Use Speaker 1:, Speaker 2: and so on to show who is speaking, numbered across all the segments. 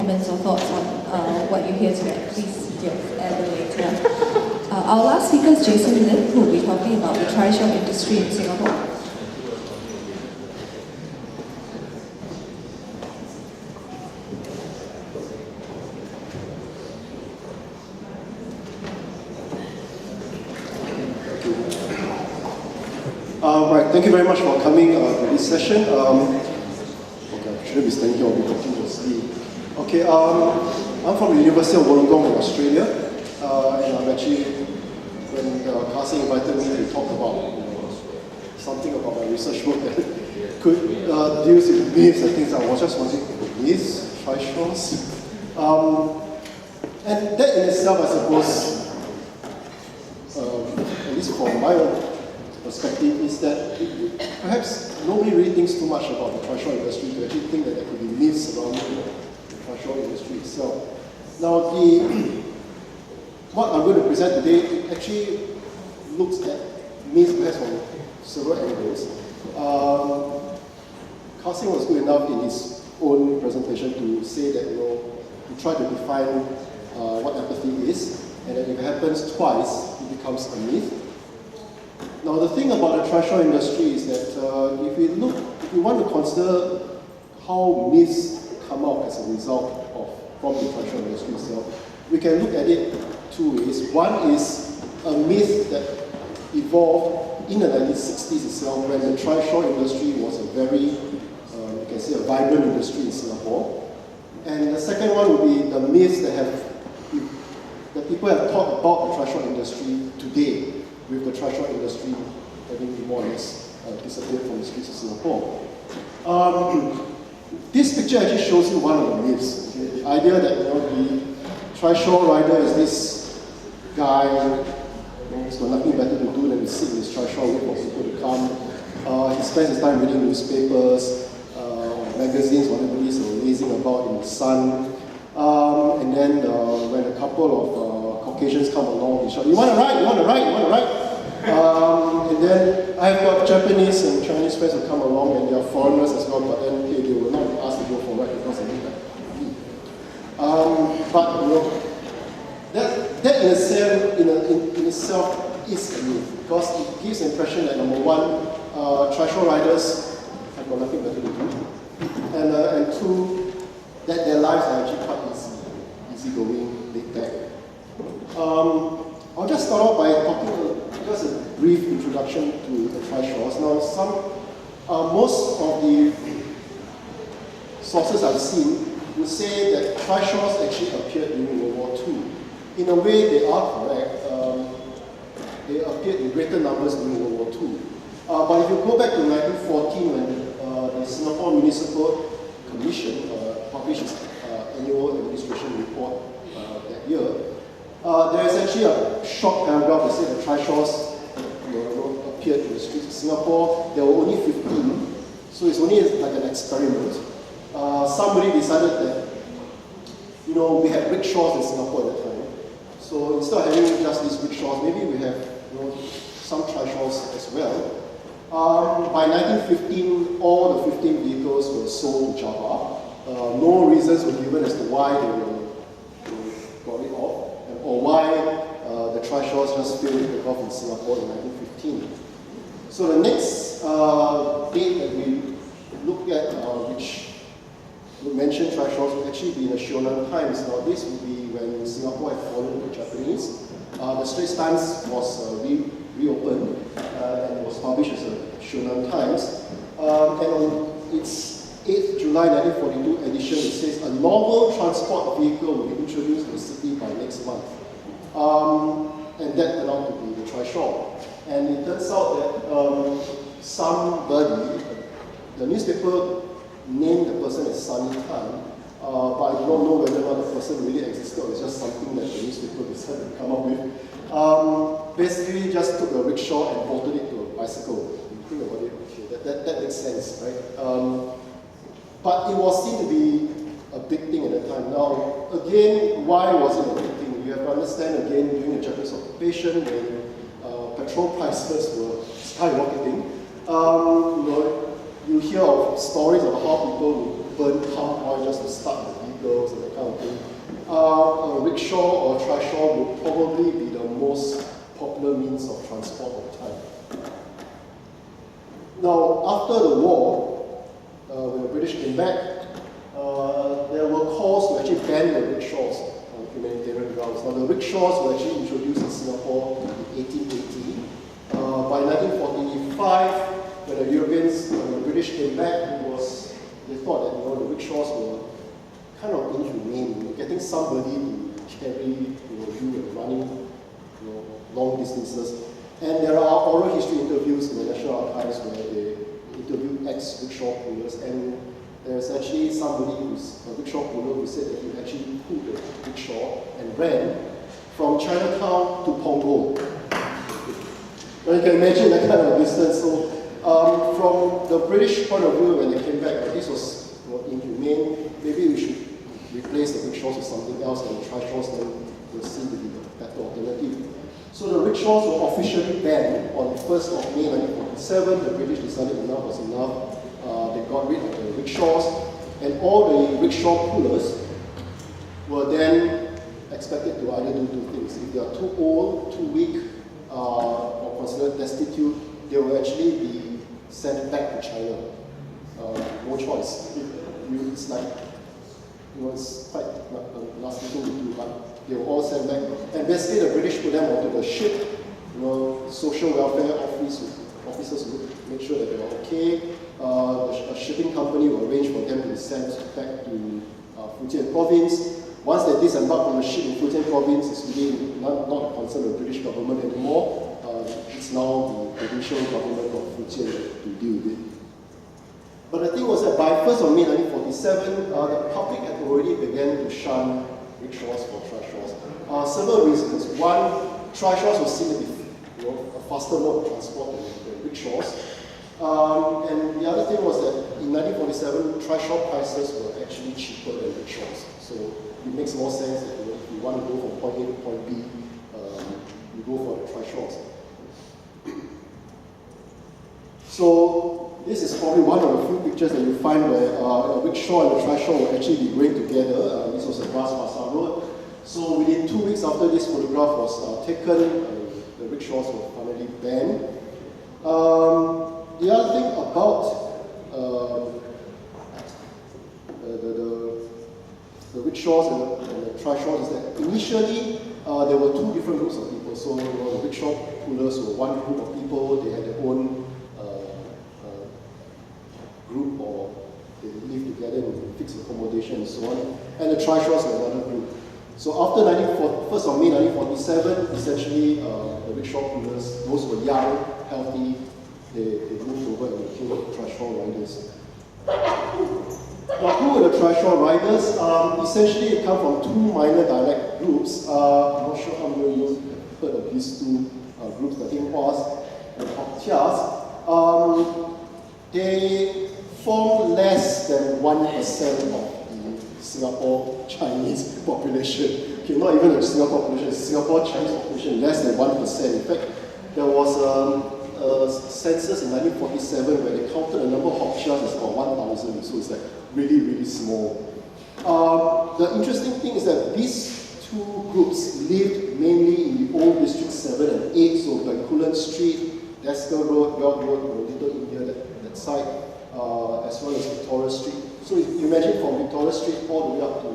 Speaker 1: comments or thoughts on what you hear today, please add them later. Our last speaker is Jason Lim, who will be talking about the Trishaw industry in Singapore.
Speaker 2: Right, thank you very much for coming to this session. Okay, I shouldn't be standing here, I'll be talking to Steve. Okay, I'm from the University of Wollongong in Australia, and I'm actually, when Kasi invited me to talk about something about my research work that could deal with myths and things, I was just wondering, myths, trishaws? And that in itself, I suppose, at least from my own perspective, is that perhaps nobody really thinks too much about the trishaw industry to actually think that there could be myths around the trishaw industry itself. Now, what I'm going to present today actually looks at myths perhaps from several angles. Carson was good enough in his own presentation to say that, to try to define what empathy is, and that if it happens twice, it becomes a myth. Now, the thing about the trishaw industry is that if we want to consider how myths come out as a result from the trishaw industry itself, we can look at it two ways. One is a myth that evolved in the 1960s itself, when the trishaw industry was a very, you can say, a vibrant industry in Singapore. And the second one would be the myths that people have talked about the trishaw industry today, with the trishaw industry having more or less disappeared from the streets of Singapore. This picture actually shows you one of the myths. Okay? The idea that the trishaw rider is this guy who's got nothing better to do than to sit in his trishaw, wait for people to come. He spends his time reading newspapers, magazines, whatever it is, lazing about in the sun. And then when a couple of Caucasians come along, they shout, "You want to ride? You want to ride? You want to ride?" And then I've got Japanese and Chinese friends who come along, and they are foreigners as well, but then they will not be asked to go for a ride because they need that. But that in itself is a myth, because it gives the impression that, number one, trishaw riders have got nothing better to do, and two, that their lives are actually quite easygoing, laid back. I'll just start off by talking just a brief introduction to the trishaws. Now, most of the sources I've seen would say that trishaws actually appeared during World War II. In a way, they are correct. They appeared in greater numbers during World War II. But if you go back to 1914, when the Singapore Municipal Commission published its annual administration report that year, there is actually a short paragraph that said the trishaws appeared in the streets of Singapore. There were only 15, so it's only like an experiment. Somebody decided that, we had rickshaws in Singapore at that time. So instead of having just these rickshaws, maybe we have some trishaws as well. By 1915, all the 15 vehicles were sold to Java. No reasons were given as to why they got it off, or why the trishaws just failed to take off in Singapore in 1915. So the next date that we look at, which would mention trishaws, would actually be in the Shonan Times. Now this would be when Singapore had fallen to the Japanese. The Straits Times was reopened and was published as a Shonan Times. And on its 8th July 1942 edition, it says a novel transport vehicle will be introduced to the city by next month. And that turned out to be the trishaw. And it turns out that somebody, the newspaper named the person as Sunny Tan, but I don't know whether or not the person really existed or it's just something that the newspaper decided to come up with. Basically just took a rickshaw and bolted it to a bicycle. You think about it, okay, that makes sense, right? But it was seen to be a big thing at the time. Now, again, why was it a big thing? You have to understand, again, during the Japanese occupation, when petrol prices were skyrocketing, you hear of stories of how people would burn palm oil just to start the vehicles and that kind a rickshaw or trishaw would probably be the most popular means of transport at the time. Now, after the war, when the British came back, there were calls to actually ban the rickshaws on humanitarian grounds. Now, the rickshaws were actually introduced in Singapore in 1880. By 1945, when the Europeans, when the British came back, they thought that the rickshaws were kind of inhumane. Getting somebody to carry you and running long distances. And there are oral history interviews in the National Archives where they interviewed ex-rickshaw pullers, and there's actually somebody who's a rickshaw puller who said that he actually pulled the rickshaw and ran from Chinatown to Punggol. Now you can imagine that kind of distance. So from the British point of view, when they came back, this was inhumane. Maybe we should replace the rickshaws with something else, and the trishaws then will seem to be the better alternative. So the rickshaws were officially banned on the 1st of May 1947. The British decided enough was enough. They got rid of the rickshaws, and all the rickshaw pullers were then expected to either do two things. If they are too old, too weak, or considered destitute, they will actually be sent back to China. No choice. It's like, it's quite a nasty thing to do, but they were all sent back. And basically, the British put them onto the ship. Social welfare officers would make sure that they were okay. A shipping company will arrange for them to be sent back to Fujian province. Once they disembark from the ship in Fujian province, it's really not a concern of the British government anymore. It's now the provincial government of Fujian to deal with it. But the thing was that by 1st of May 1947, the public had already begun to shun rickshaws for trishaws. Several reasons. One, trishaws were seen to be a faster mode of transport than rickshaws. And the other thing was that in 1947, trishaw prices were actually cheaper than rickshaws. So it makes more sense that if you want to go from point A to point B, you go for the trishaws. So this is probably one of the few pictures that you find where a rickshaw and a trishaw will actually be going together. This was a Bras Basah Road. So within 2 weeks after this photograph was taken, the rickshaws were finally banned. The other thing about the rickshaws and the trishaws is that initially there were two different groups of people. So the rickshaw pullers were one group of people, they had their own group, or they lived together with fixed accommodation and so on. And the trishaws were another group. So after 1st of May 1947, essentially the rickshaw pullers, those who were young, healthy, they moved over and became trishaw riders. Now, who were the trishaw riders? Essentially, they come from two minor dialect groups. I'm not sure how many of you have heard of these two groups, the Inghuas and Hoktias. They form less than 1% of the Singapore Chinese population. Okay, not even the Singapore population, Singapore Chinese population less than 1%. In fact, there was a census in 1947 where they counted the number of Hoktias as about 1,000, so it's like really, really small. The interesting thing is that these two groups lived mainly in the old District 7 and 8, so Bencoolen Street, Desker Road, York Road, Little India, that side, as well as Victoria Street. So if you imagine from Victoria Street all the way up to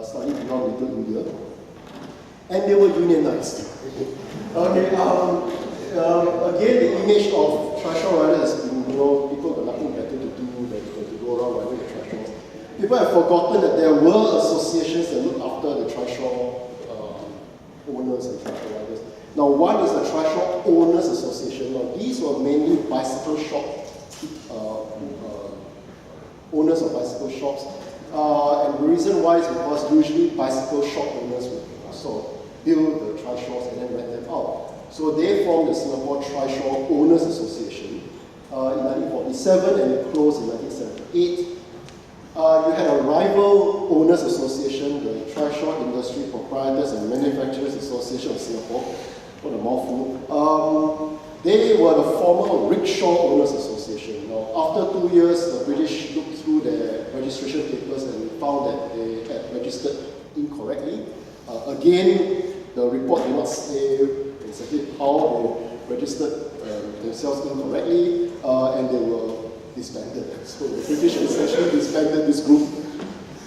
Speaker 2: slightly beyond Little India. And they were unionized. Okay, again, the image of trishaw riders has been, people got nothing better to do than to go around riding the trishaws. People have forgotten that there were associations that looked after the trishaw owners and trishaw riders. Now, one is the Trishaw Owners Association. Now, these were mainly bicycle shop owners of bicycle shops. And the reason why is because usually bicycle shop owners would sort of build the trishaws and then rent them out. So they formed the Singapore Trishaw Owners Association in 1947, and it closed in 1978. You had a rival owners association, the Trishaw Industry Proprietors and Manufacturers Association of Singapore. What a mouthful. They were the former Rickshaw Owners Association. Now, after 2 years, the British looked through their registration papers and found that they had registered incorrectly. Again, the report did not say exactly how they registered themselves incorrectly, and they were disbanded. So the British essentially disbanded this group.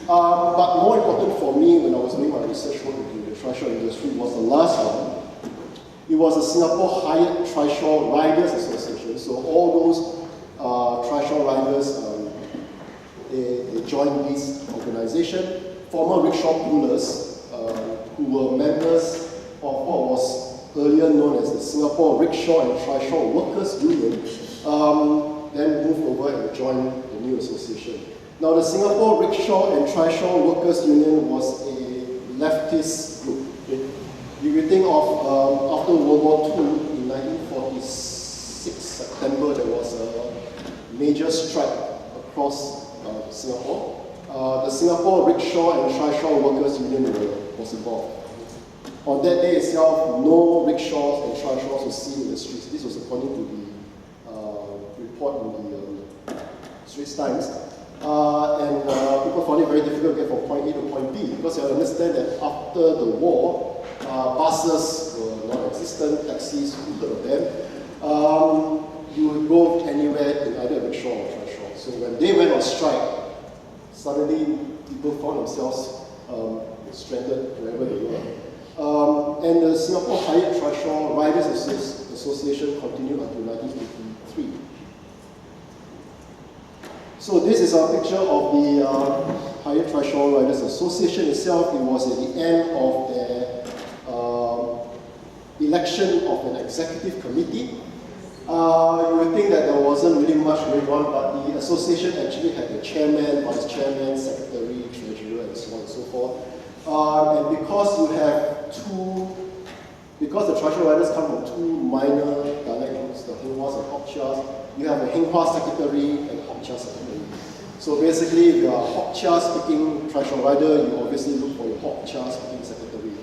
Speaker 2: But more important for me when I was doing my research work into the Trishaw industry was the last one. It was the Singapore Hired Trishaw Riders Association. So all those Trishaw riders, they joined this organization. Former rickshaw pullers who were members of what was earlier known as the Singapore Rickshaw and Trishaw Workers Union, then moved over and joined the new association. Now, the Singapore Rickshaw and Trishaw Workers Union was a leftist group. You can think of after World War II, in 1946 September, there was a major strike across Singapore. The Singapore Rickshaw and Trishaw Workers Union was involved. On that day itself, no rickshaws and trishaws were seen in the streets. This was according to the report in the Straits Times. And people found it very difficult to get from point A to point B, because you have to understand that after the war, buses were non-existent, taxis, you heard of them. You would go anywhere in either a rickshaw or a trishaw. So when they went on strike, suddenly people found themselves stranded wherever they were. And the Singapore Hired Trishaw Riders Association continued until 1953. So this is a picture of the Hired Trishaw Riders Association itself. It was at the end of their election of an executive committee. You would think that there wasn't really much going on, but the association actually had a chairman, vice chairman, secretary, treasurer, and so on and so forth. And because you have because the Trishaw Riders come from two minor dialect groups, the Henghuas and Hokkchias, you have a Henghua secretary and a Hokkchia secretary. So basically, if you are a Hokkchia speaking Trishaw Rider, you obviously look for your Hokkchia speaking secretary,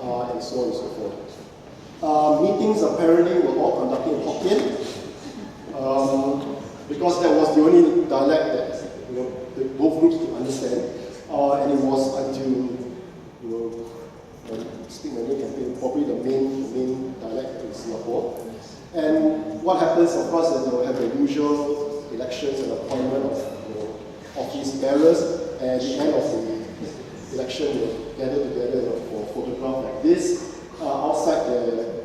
Speaker 2: and so on and so forth. Meetings apparently were all conducted in Hokkien, because that was the only dialect that the both groups could understand, and it was until Speak Malay campaign, probably the main dialect in Singapore. And what happens, of course, is they will have the usual elections and appointment of office bearers, and at the end of the election, they'll gather together for a photograph like this outside the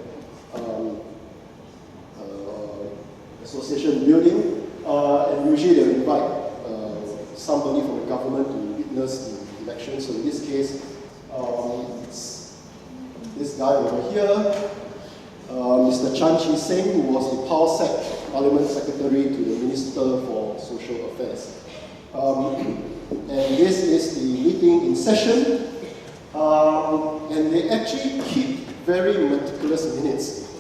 Speaker 2: association building, and usually they'll invite somebody from the government to witness the election. So in this case, it's this guy over here, Mr. Chan Chi Seng, who was the PALSEC Parliament Secretary to the Minister for Social Affairs. And this is the meeting in session, and they actually keep very meticulous minutes.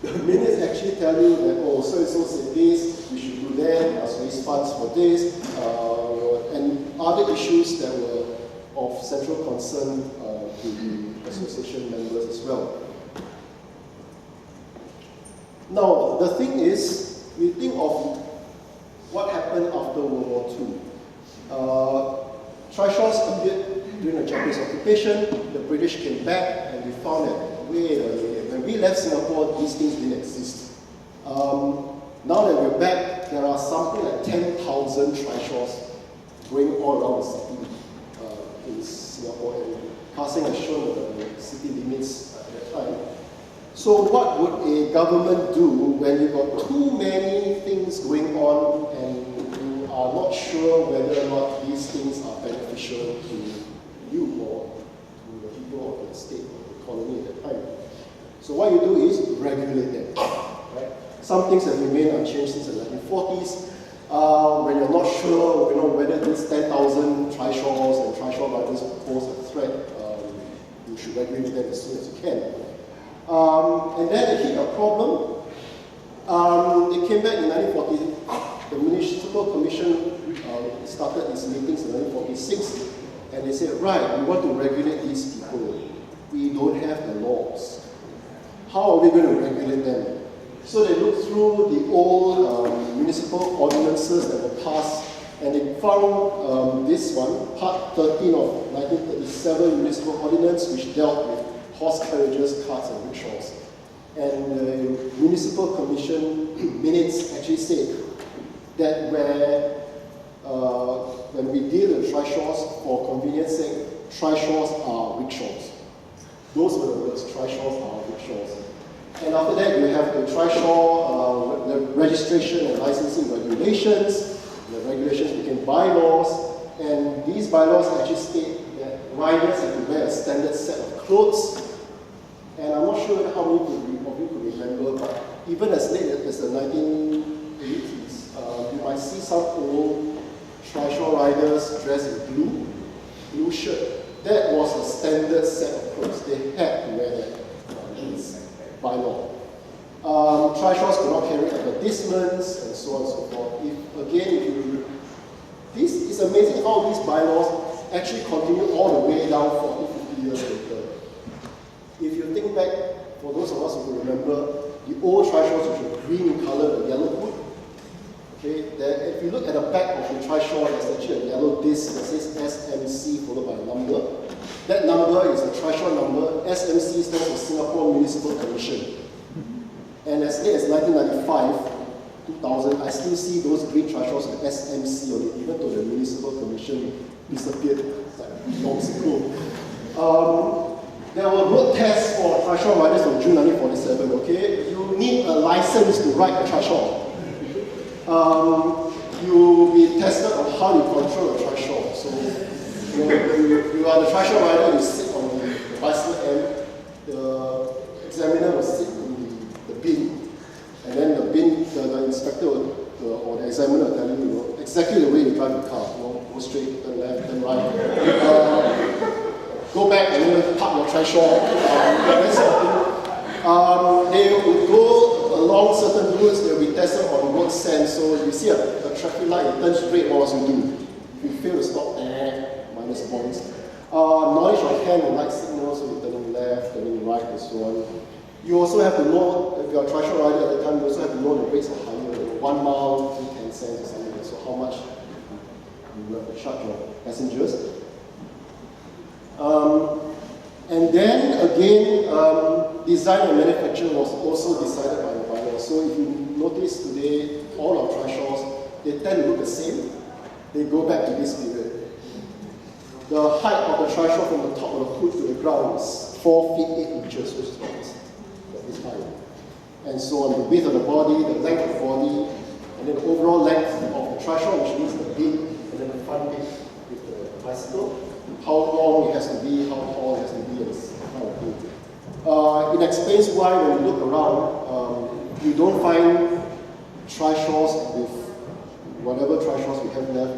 Speaker 2: The minutes actually tell you that, oh, so-and-so said this, we should do that, must raise funds for this, and other issues that were of central concern to the association members as well. Now, the thing is, we think of what happened after World War II. Trishaws appeared during the Japanese occupation. The British came back and we found that, wait a minute, when we left Singapore, these things didn't exist. Now that we're back, there are something like 10,000 trishaws going all around the city in Singapore, and Karsing has shown the city limits at that time. So what would a government do when you've got too many things going on and you are not sure whether or not these things are beneficial to you or to the people of the state or the colony at that time? So what you do is regulate them. Right? Some things have remained unchanged since the 1940s. When you're not sure whether these 10,000 trishaws and trishaw riders pose a threat, you should regulate them as soon as you can. And then they hit a problem. They came back in 1940. The Municipal Commission started its meetings in 1946, and they said, right, we want to regulate these people. We don't have the laws. How are we going to regulate them? So they looked through the old municipal ordinances that were passed And they found this one, Part 13 of 1937 Municipal Ordinance, which dealt with horse carriages, carts, and rickshaws. And the Municipal Commission minutes actually say that when we deal with trishaws, for convenience sake, trishaws are rickshaws. Those were the words, trishaws are rickshaws. And after that, you have the trishaw, the registration and licensing regulations. The regulations became bylaws, and these bylaws actually state that riders have to wear a standard set of clothes. And I'm not sure how many of you could remember, but even as late as the 1980s, you might see some old trishaw riders dressed in blue shirt. That was a standard set of clothes. They had to wear that by law. Trishaws could not carry advertisements and so on and so forth. This is amazing how these bylaws actually continue all the way down 40, 50 years later. If you think back, for those of us who remember, the old trishaws which were green in color, the yellow hood. Okay, if you look at the back of the trishaw, there's actually a yellow disc that says SMC followed by a number. That number is the trishaw number. SMC stands for Singapore Municipal Commission. And as late as 1995, 2000, I still see those green trishaws with SMC on it, even though the Municipal Commission disappeared like long ago. There were road tests for trishaw riders from June 1947, okay? You need a license to ride a trishaw. You will be tested on how you control a trishaw. So, you are the trishaw rider, you sit on the bicycle end, the examiner will sit in the bin, and then the inspector or the examiner will tell you, exactly the way you drive the car, go straight, turn left, turn right. Go back and then park your trishaw, that sort of thing. They would go along certain routes, they will be tested on road sense. So if you see a traffic light, it turns straight, what must you do? If you fail to stop, minus points. Knowledge of hand and light signals, so you're turning left, turning right, and so on. You also have to know, if you're a trishaw rider at the time, you also have to know the rates of hire. 1 mile, 10 cents or something like that. So how much you have to charge your passengers. And then again, design and manufacture was also decided by the bylaw. So if you notice today, all our trishaws, they tend to look the same. They go back to this period. The height of the trishaw from the top of the hood to the ground is 4 feet 8 inches, which is about this height. And so on, the width of the body, the length of the body, and then the overall length of the trishaw, which means the bin, and then the front bin with the bicycle. How long it has to be, how tall it has to be, and this kind of thing. It explains why when you look around, you don't find trishaws with whatever trishaws we have left.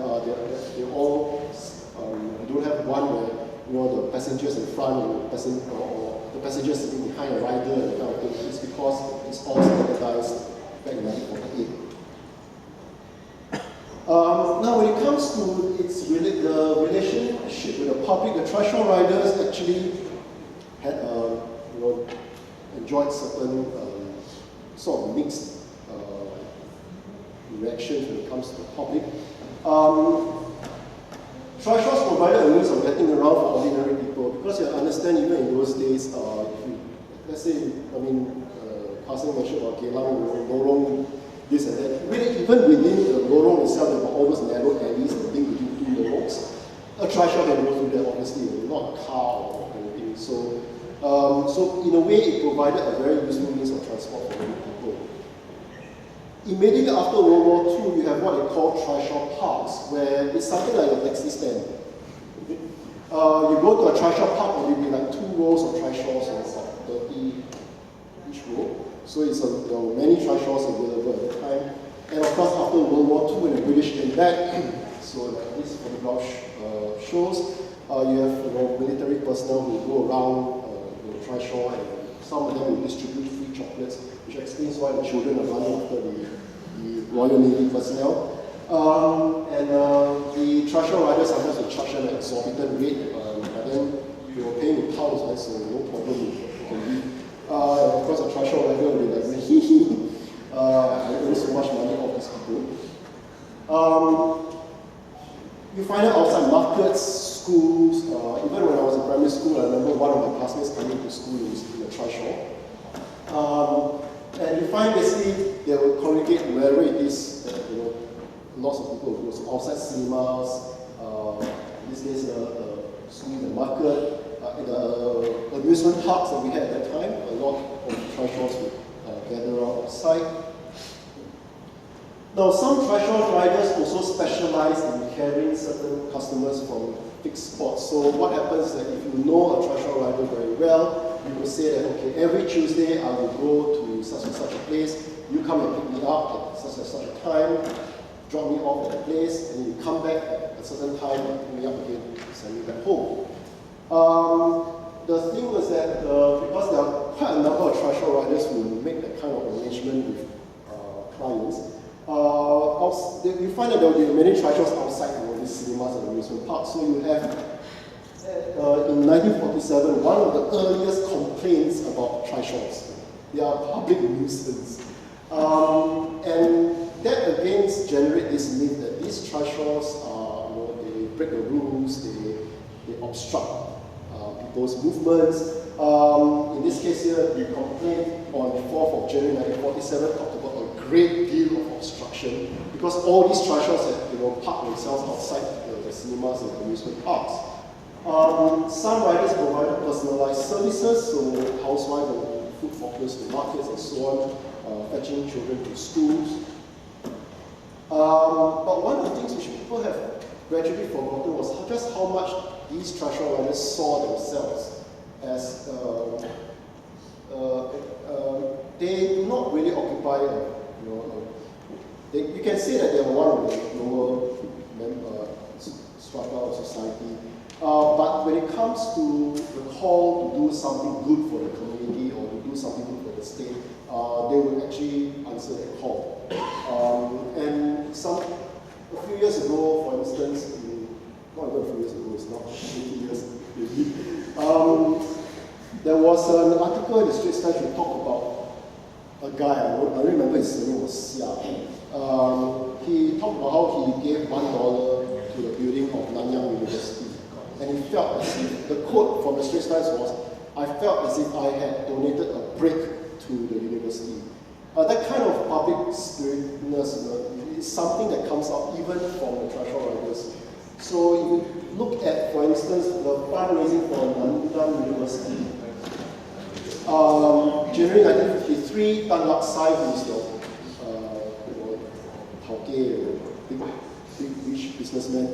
Speaker 2: They're all, you don't have one where the passengers in front or the passengers sitting behind a rider and that kind of thing. It's because it's all standardized back in 1948. Now, when it comes to the relationship with the public, the trishaw riders actually had, enjoyed certain sort of mixed reactions when it comes to the public. Trishaws provided a means of getting around for ordinary people, because you understand, even in those days, let's say, Carson mentioned about Geylang, Lorong, this and that. Really, even within the lorong itself, there were all those narrow alleys, the thing between 2 lorongs. A trishaw can go through there, obviously, not a car or anything. So, in a way, it provided a very useful means of transport for many people. Immediately after World War II, you have what they call trishaw parks, where it's something like a taxi stand. You go to a trishaw park, and there'll be like 2 rows of trishaws, and it's like 30 each row. So there were many trishaws available at the time. And of course, after World War II, when the British came back, so like this photograph shows, you have military personnel who go around the trishaw, and some of them will distribute free chocolates, which explains why the children are running after the Royal Navy personnel. The trishaw riders sometimes will charge an exorbitant rate, but then they were paying in pounds, right? So no problem, you can leave. Of course, a trishaw rider will be like, I earn so much money off these people. schools. Even when I was in primary school, I remember one of my classmates coming to school in a trishaw. And you find basically they will congregate wherever it is, lots of people will go. So outside cinemas, these days, school in the market, in the amusement parks that we had at that time, a lot of trishaws would gather around outside. Now, some trishaw riders also specialize in carrying certain customers from fixed spots. So what happens is that if you know a trishaw rider very well, you will say that, okay, every Tuesday I will go to such and such a place, you come and pick me up at such and such a time, drop me off at a place, and then you come back at a certain time and pick me up again and send me back home. The thing was that because there are quite a number of trishaw riders who make that kind of arrangement with clients, you find that there will be many trishaws outside these cinemas and amusement parks. So you have, in 1947, one of the earliest complaints about trishaws. They are public nuisance. And that again generates this myth that these trishaws they break the rules, they obstruct people's movements. In this case here, the complaint on the 4th of January 1947 talked about a great deal of obstruction because all these trishaws had parked themselves outside the cinemas and amusement parks. Some riders provided personalized services, so housewives and food hawkers to markets and so on, fetching children to schools. But one of the things which people have gradually forgotten was just how much these trishaw riders saw themselves as they do not really occupy you can say that they are one of the lower strata of society. But when it comes to the call to do something good for the community or to do something good for the state, they will actually answer that call. And a few years ago, for instance, not even a few years ago, it's not 80 years maybe, there was an article in the Straits Times that talked about a guy, I remember his name was Xia. He talked about how he gave $1 to the building of Nanyang University. And he felt as if, the quote from the Straits Times was, I felt as if I had donated a brick to the university. That kind of public spiritedness is something that comes out even from the trishaw riders. So if you look at, for instance, the fundraising for Nanyang University, January 1953, Tan Lak Sai, who's the big rich businessman,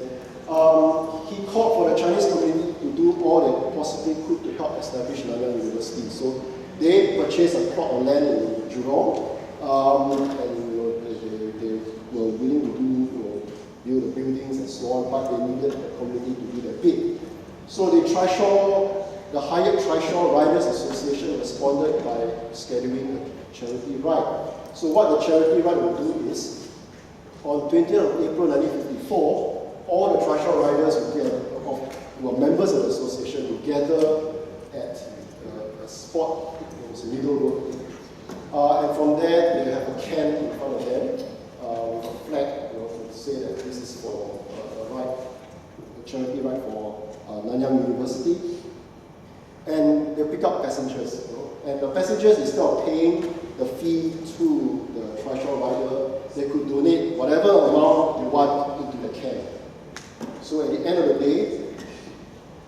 Speaker 2: he called for the Chinese community to do all they possibly could to help establish Nanyang University. So they purchased a plot of land in Jurong, and they were willing to build the buildings and so on, but they needed the community to do their bit. So the hired Trishaw Riders Association responded by scheduling a charity ride. So what the charity ride will do is, on 20th of April 1954, all the Trishaw riders who are members of the association will gather at a spot, it was a middle road, and from there they have a can in front of them, a flag, to say that this is for a charity ride for Nanyang University, and they pick up passengers, and the passengers, instead of paying the fee to the Trishaw rider, they could donate whatever amount they want into the can. So at the end of the day,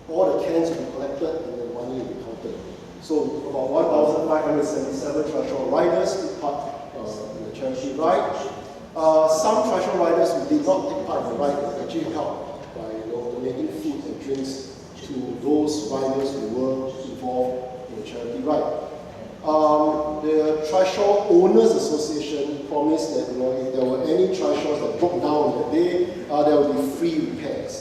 Speaker 2: all the cans will be collected and the money will be counted. So about 1,577 Trishaw riders took part in the charity ride. Some Trishaw riders who did not take part in the ride actually helped by donating food and drinks to those riders who were involved in the charity ride. The Trishaw Owners Association promised that if there were any trishaws that broke down on that day, there would be free repairs.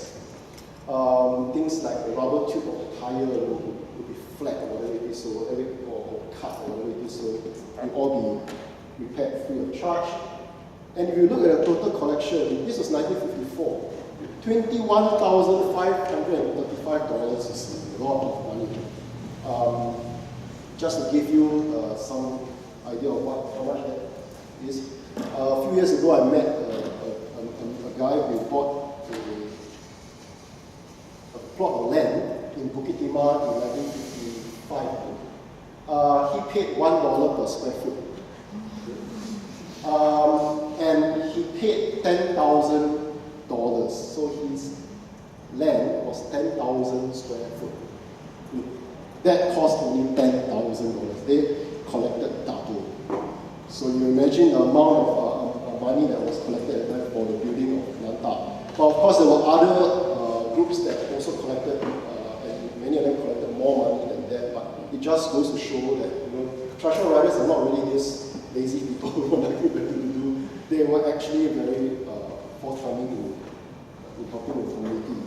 Speaker 2: Things like the rubber tube of the tire would be flat or whatever it is, or cut or whatever it is, so it will all be repaired free of charge. And if you look at the total collection, this was 1954, $21,535 is a lot of money. Just to give you some idea of how much that is. A few years ago, I met a guy who bought a plot of land in Bukit Timah in 1955. He paid $1 per square foot. And he paid $10,000. So his land was 10,000 square foot. That cost only $10,000. They collected double. So you imagine the amount of money that was collected at that time for the building of Nanta. But of course, there were other groups that also collected, and many of them collected more money than that. But it just goes to show that Trishaw riders are not really these lazy people who want nothing better to do. They were actually very forthcoming in helping the community.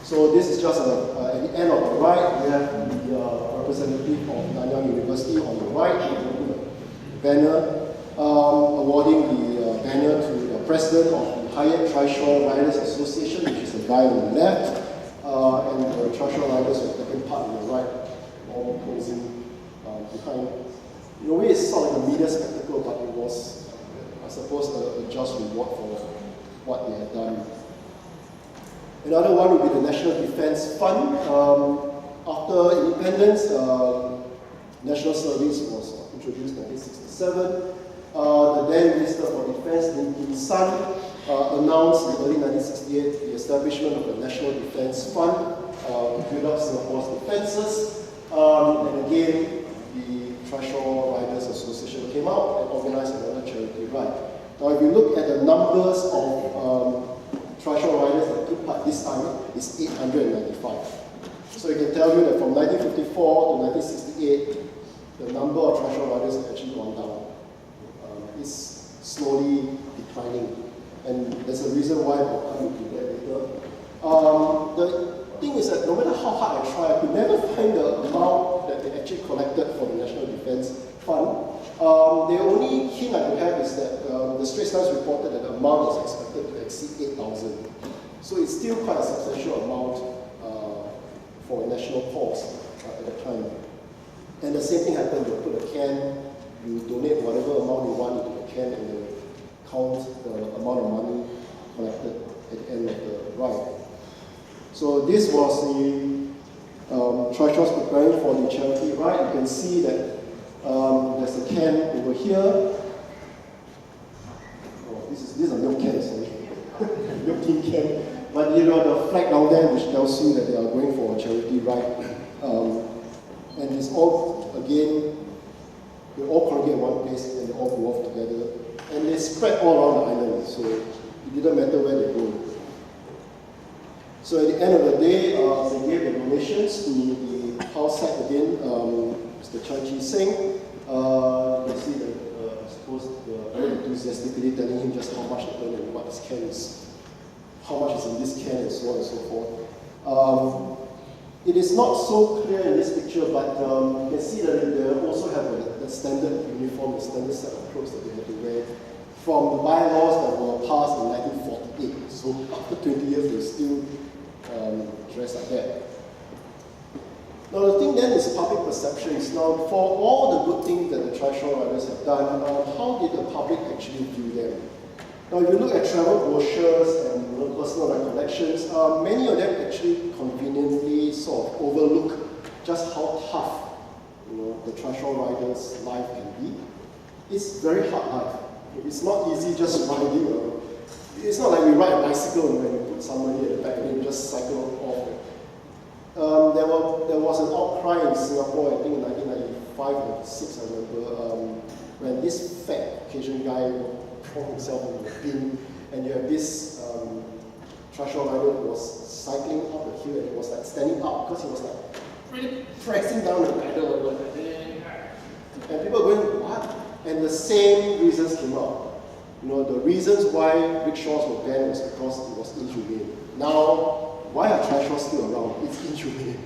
Speaker 2: So this is just at the end of the right. We have the representative of Nanyang University on the right, banner awarding the banner to the president of the Hyatt Trishaw Riders Association, which is the guy on the left, and the Trishaw Riders were taking part on the right, all posing behind. In a way, it's sort of like a media spectacle, but it was, I suppose, a just reward for what they had done. Another one would be the National Defence Fund. After independence, National Service was introduced in 1967. The then Minister for Defence, Lim Kim San, announced in early 1968 the establishment of the National Defence Fund to build up Singapore's defences. And again, the Trishaw Riders Association came out and organized another charity ride. Now, if you look at the numbers of Trishaw riders that took part this time, it's 895. So you can tell you that from 1954 to 1968, the number of Trishaw riders has actually gone down. It's slowly declining, and there's a reason why I'll come into that later. The thing is that no matter how hard I try, I could never find the amount that they actually collected for the National Defence Fund. The only hint I could have is that the Straits Times reported that the amount was expected to exceed 8,000. So it's still quite a substantial amount for a national cause at the time. And the same thing happened. You put a can, you donate whatever amount you want into the can, and you count the amount of money collected at the end of the ride. So this was the Trishaws preparing for the charity ride. You can see that there's a can over here. Oh, these are milk cans, sorry. Milk tin can. But the flag down there which tells you that they are going for a charity ride. And it's all, again, they all congregate in one place and they all go off together. And they spread all around the island, so it didn't matter where they go. So at the end of the day, they gave the donations to the house site again. Mr. Chan Chi Seng. You can see that, I suppose, very enthusiastically telling him just how much they earn and what this can is, how much is in this can, and so on and so forth. It is not so clear in this picture, but you can see that they also have the standard uniform, the standard set of clothes that they had to wear from the bylaws that were passed in 1948. So after 20 years, they still dress like that. Now the thing then is public perceptions. Now for all the good things that the Trishaw riders have done, how did the public actually view them? Now if you look at travel brochures and personal recollections, many of them actually conveniently sort of overlook just how tough the Trishaw riders' life can be. It's very hard life. It's not easy just riding. It's not like we ride a bicycle and when you put somebody at the back and then you just cycle off. There was an outcry in Singapore, I think in 1995 or 96, I remember, when this fat Caucasian guy threw himself on the bin, and you have this Trishaw rider who was cycling up the hill and he was like standing up because he was like really pressing down the pedal and people were going, what? And the same reasons came out. The reasons why rickshaws were banned was because it was inhumane. Now, why are Trishaws still around? It's inhumane.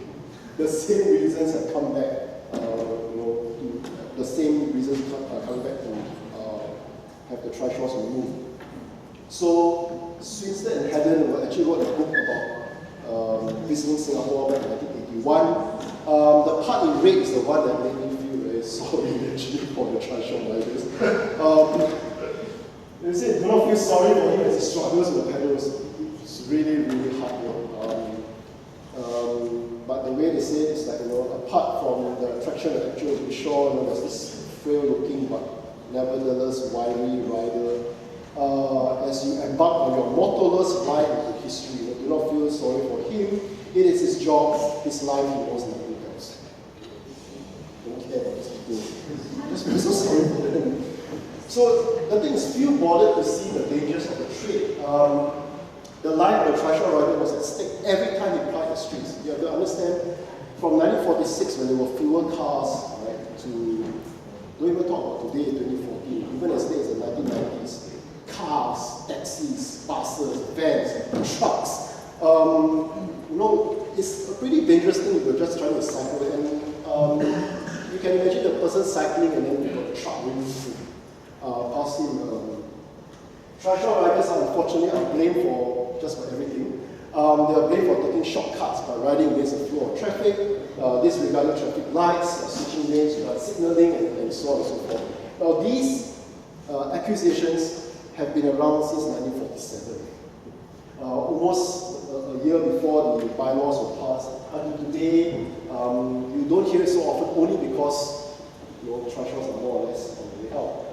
Speaker 2: The same reasons have come back, the same reasons are coming back to have the Trishaws removed. So, Swinstead and Haddon actually wrote a book about visiting Singapore back in 1981. The part in red is the one that made me feel very sorry actually for the Trishaw riders. They say, do not feel sorry for him as he struggles with the pedals. It's really, really hard work. But the way they say it is like, apart from the attraction of actual visual, there's this frail-looking but nevertheless wiry rider. As you embark on your mottorless ride into history, do not feel sorry for him. It is his job, his life, he knows nothing else. Don't care about these people. Just feel so sorry for them. So the thing is, few bothered to see the dangers of the trade. The life of the Trishaw rider was at stake every time he plied the streets. You have to understand, from 1946, when there were fewer cars, right, to, don't even talk about today, 2014, even as late as the 1990s, cars, taxis, buses, vans, trucks. It's a pretty dangerous thing if you're just trying to cycle. And you can imagine the person cycling and then you've got a truck really past him. Trishaw riders, unfortunately, are blamed for just about everything. They are blamed for taking shortcuts by riding against the flow of traffic, disregarding traffic lights, switching lanes, signaling, and so on and so forth. Now, these accusations have been around since 1947, almost a year before the bylaws were passed. Until today, you don't hear it so often, only because Trishaws are more or less on the way out.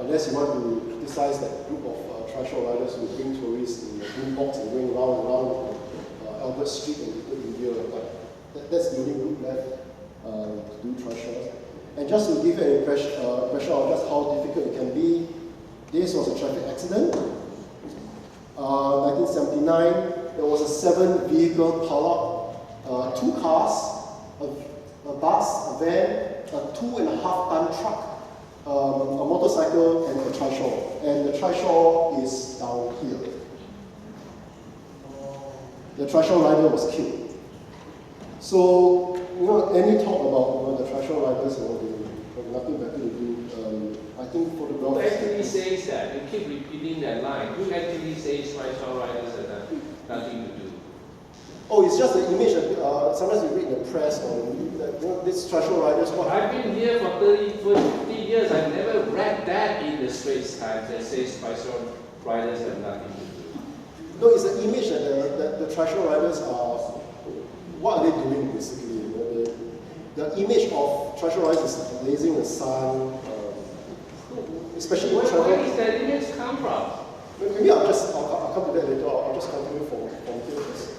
Speaker 2: Unless you want to criticize that group of Trishaw riders who bring tourists in the boom box and going round and round Albert Street in Little India, but that's the only group left to do Trishaws. And just to give you an impression of just how difficult it can be, this was a traffic accident. 1979, there was a 7-vehicle pileup, 2 cars, a bus, a van, a 2.5-ton truck, a motorcycle, and a Trishaw. And the Trishaw is down here. The Trishaw rider was killed. So, any talk about the Trishaw riders, they have nothing better to do. I think photographs.
Speaker 3: Who actually says that? You keep repeating that line. Who actually says Trishaw riders have nothing to do?
Speaker 2: Oh, it's just the image that sometimes you read in the press on this Trishaw riders.
Speaker 3: I've been here for 50 years. I've never read that in the Straits Times that says Trishaw riders have nothing to do.
Speaker 2: No, it's the image that the Trishaw riders are. What are they doing basically? The image of Trishaw riders is like blazing the sun, especially
Speaker 3: where does that image come from?
Speaker 2: Maybe I'll come to that later. I'll just continue from here first.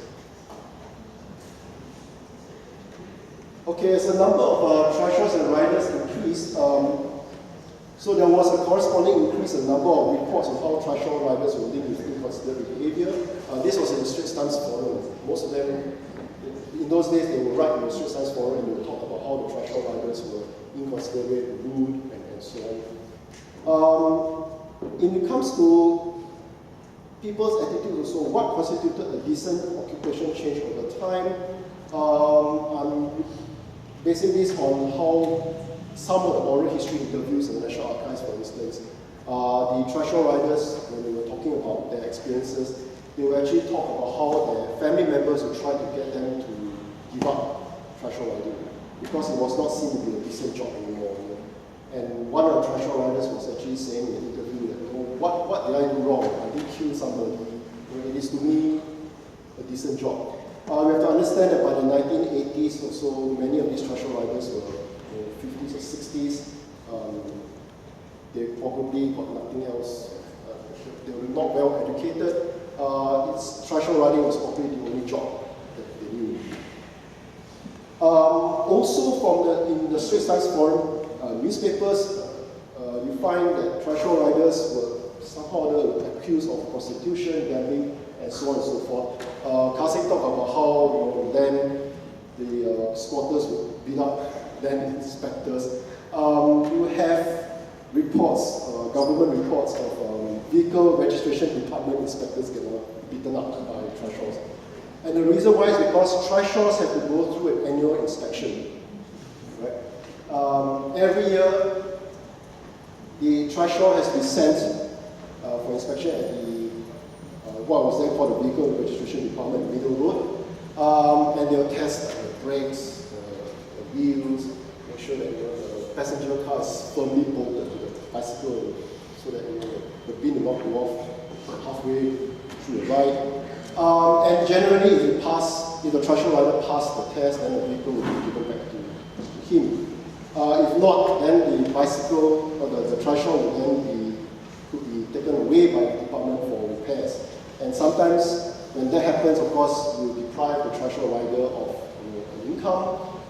Speaker 2: Okay, as the number of Trishaws and riders increased, so there was a corresponding increase in the number of reports on how Trishaw riders were linked with inconsiderate behavior. This was in the Straits Times Forum. Most of them, in those days, they would write in the Straits Times Forum and they would talk about how the Trishaw riders were inconsiderate, rude, and so on. When it comes to people's attitudes also, what constituted a decent occupation change over time? I'm basing this on how some of the oral history interviews in the National Archives, for instance, the Trishaw riders, when they were talking about their experiences, they would actually talk about how their family members would try to get them to give up Trishaw riding because it was not seen to be a decent job anymore. And one of the Trishaw riders was actually saying in an interview that, what did I do wrong? I did kill somebody. It is to me a decent job. We have to understand that by the 1980s or so, many of these Trishaw riders were in the 50s or 60s. They probably got nothing else. They were not well educated. Trishaw riding was probably the only job that they knew. Also, in the Straits Times Forum newspapers, you find that Trishaw riders were somehow accused of prostitution, gambling, and so on and so forth. Kasik talked about how then the squatters would beat up land inspectors. You have reports, government reports of vehicle registration department inspectors getting beaten up by Trishaws. And the reason why is because Trishaws have to go through an annual inspection. Right? Every year, the Trishaw has to be sent for inspection at the what was then called the Vehicle Registration Department, Middle Road, and they'll test the brakes, the wheels, make sure that the passenger car is firmly bolted to the bicycle so that the bin will not go off halfway through the ride. And generally, if you pass if the trishaw rider passed the test, then the vehicle will be given back to him. If not, then the bicycle or the trishaw will then could be taken away by the department for repairs. And sometimes when that happens, of course, we deprive the trishaw rider of an income,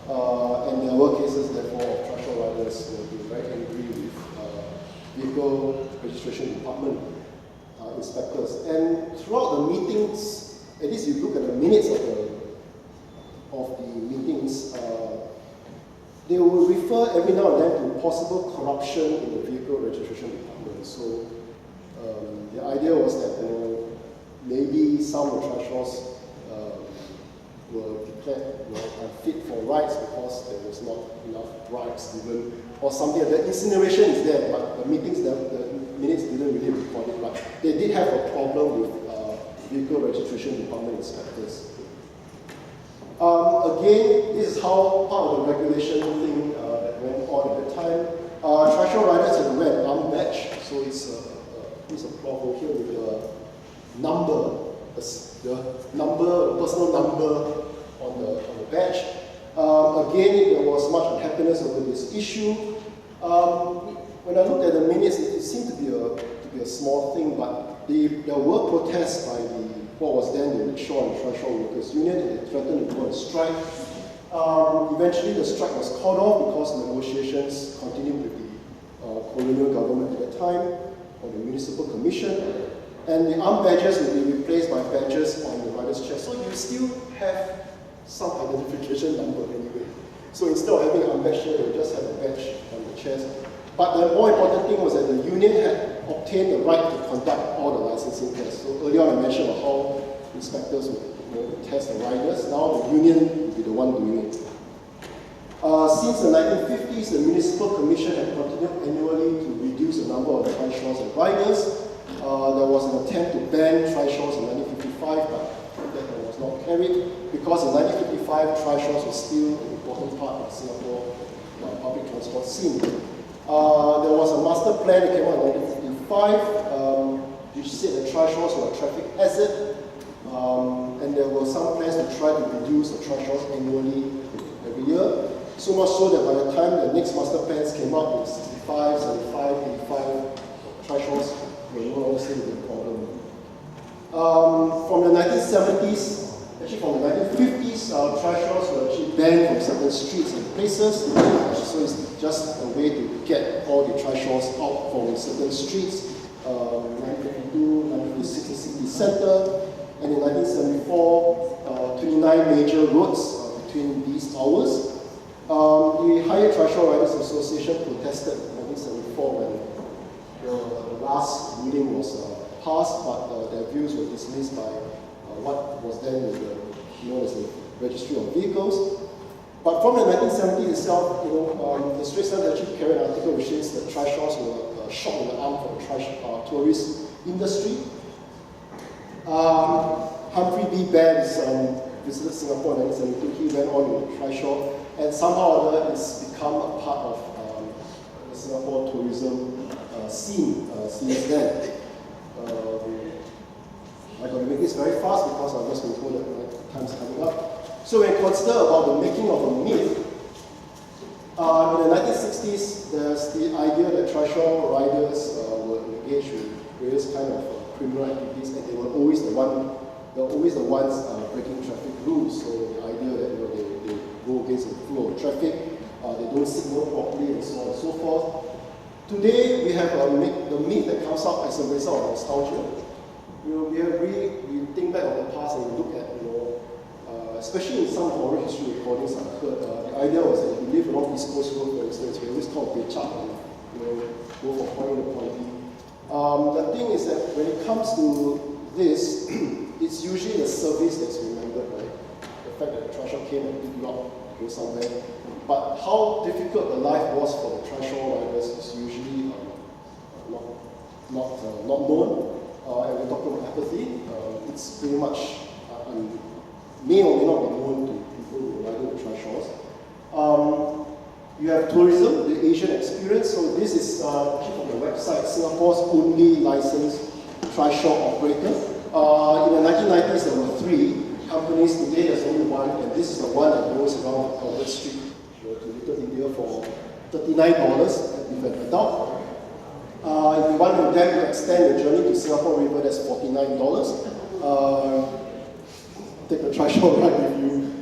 Speaker 2: and there were cases, therefore, of trishaw riders being very angry with vehicle registration department inspectors. And throughout the meetings, at least you look at the minutes of the meetings, they will refer every now and then to possible corruption in the vehicle registration department. So the idea was that maybe some of the trishaws were declared unfit for rides because there was not enough bribes given or something. The incineration is there, but the minutes didn't really record it. But they did have a problem with vehicle registration department inspectors. Again, this is how part of the regulation thing that went on at the time. Trishaw riders had to wear an arm badge, so it's a problem here with the number, the personal number on the badge. Again, there was much unhappiness over this issue. When I looked at the minutes, it seemed to be a small thing, but there were protests by what was then the Rickshaw and Trishaw Workers Union, and they threatened to go on strike. Eventually, the strike was called off because negotiations continued with the colonial government at the time, or the municipal commission, and the arm badges will be replaced by badges on the rider's chest. So you still have some identification number anyway. So instead of having an arm badge here, you just have a badge on the chest. But the more important thing was that the union had obtained the right to conduct all the licensing tests. So earlier on I mentioned about how inspectors would test the riders. Now the union will be the one doing it. Since the 1950s, the municipal commission had continued annually to reduce the number of trishaws and riders. There was an attempt to ban trishaws in 1955, but that was not carried because in 1955 trishaws were still an important part of Singapore public transport scene. There was a master plan that came out in 1955, which said that trishaws were a traffic hazard, and there were some plans to try to reduce the trishaws annually every year. So much so that by the time the next master plans came out in 65, 75, 85, trishaws were no longer seen to be a problem. From the 1970s, actually from the 1950s, trishaws were actually banned from certain streets and places. So it's just a way to get all the trishaws out from certain streets. 1952, 1956 in City Centre, and in 1974, 29 major roads between these hours. The Higher Trishaw Riders Association protested in 1974 when the last ruling was passed, but their views were dismissed by what was then known as the Registry of Vehicles. But from the 1970s itself, the Straits Times actually carried an article which says that trishaws were shot in the arm for the tourist industry. Humphrey B. Baird visited Singapore in 1972. He went on with trishaw, and somehow or other it's become a part of the Singapore tourism scene since then. I'm going to make this very fast because I've just been told that my time's coming up. So when you consider about the making of a myth, in the 1960s, there's the idea that trishaw riders were engaged with various kind of criminal activities, and they were always the ones breaking traffic rules. So the idea that they go against the flow of traffic, they don't signal properly, and so on and so forth. Today, we have the myth that comes up as a result of nostalgia. We think back on the past and we look at, especially in some oral history recordings I've heard, the idea was that if you live along East Coast Road, for instance, we always talk Becak and go from point A to point B. The thing is that when it comes to this, it's usually the service that's remembered, right? The fact that the trishaw came and picked you up to go somewhere. But how difficult the life was for the trishaw riders is usually not known. And we're talking about apathy. It's pretty much may or may not be known to people who are riding the trishaws. You have tourism, the Asian experience. So this is from the website, Singapore's only licensed trishaw operator. In the 1990s, there were 3 companies. Today there's only one, and this is the one that goes around Albert Street to Little India for $39 with an adult. If you want to then extend the journey to Singapore River, that's $49. Take a trishaw ride with you.